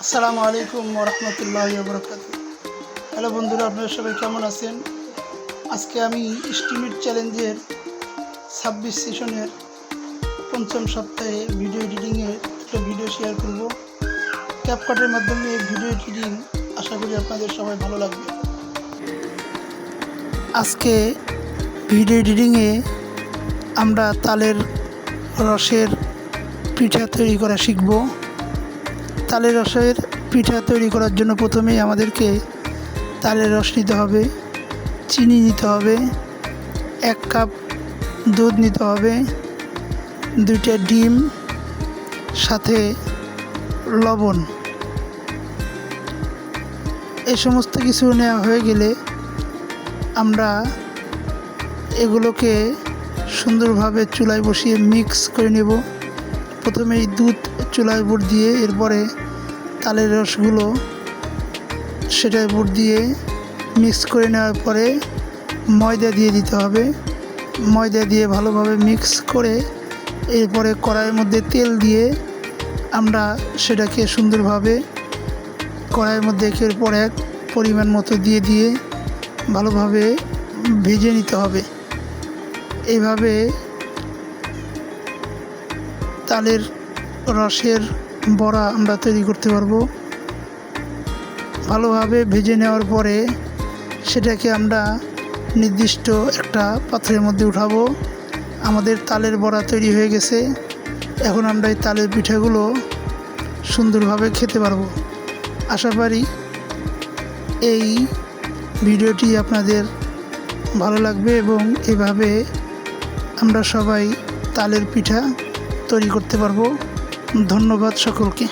আসসালামু আলাইকুম ওরহমতুল্লাহি ওবরাকাতুহু। হ্যালো বন্ধুরা, আপনারা সবাই কেমন আছেন? আজকে আমি স্টিমেট চ্যালেঞ্জের 26 সেশনের পঞ্চম সপ্তাহে ভিডিও এডিটিংয়ের একটা ভিডিও শেয়ার করব। ক্যাপকাটের মাধ্যমে ভিডিও এডিটিং আশা করি আপনাদের সবাই ভালো লাগবে। আজকে ভিডিও এডিটিংয়ে আমরা তালের রসের পিঠা তৈরি করা শিখব। তালের রসের পিঠা তৈরি করার জন্য প্রথমেই আমাদেরকে তালের রস নিতে হবে, চিনি নিতে হবে, 1 কাপ দুধ নিতে হবে, 2টা ডিম, সাথে লবণ। এই সমস্ত কিছু নেওয়া হয়ে গেলে আমরা এগুলোকে সুন্দরভাবে চুলায় বসিয়ে মিক্স করে নেব। প্রথমেই দুধ চুলায় উপর দিয়ে, এরপরে তালের রসগুলো সেটার উপর দিয়ে মিক্স করে নেওয়ার পরে ময়দা দিয়ে দিতে হবে। ময়দা দিয়ে ভালোভাবে মিক্স করে এরপরে কড়াইয়ের মধ্যে তেল দিয়ে আমরা সেটাকে সুন্দরভাবে কড়াইয়ের মধ্যে একের পর এক পরিমাণ মতো দিয়ে ভালোভাবে ভেজে নিতে হবে। এইভাবে তালের রসের বড়া আমরা তৈরি করতে পারবো। ভালোভাবে ভেজে নেওয়ার পরে সেটাকে আমরা নির্দিষ্ট একটা পাত্রের মধ্যে উঠাবো। আমাদের তালের বড়া তৈরি হয়ে গেছে। এখন আমরা এই তালের পিঠাগুলো সুন্দরভাবে খেতে পারবো। আশা করি এই ভিডিওটি আপনাদের ভালো লাগবে এবং এভাবে আমরা সবাই তালের পিঠা তৈরি করতে পারবো। ধন্যবাদ সকলকে।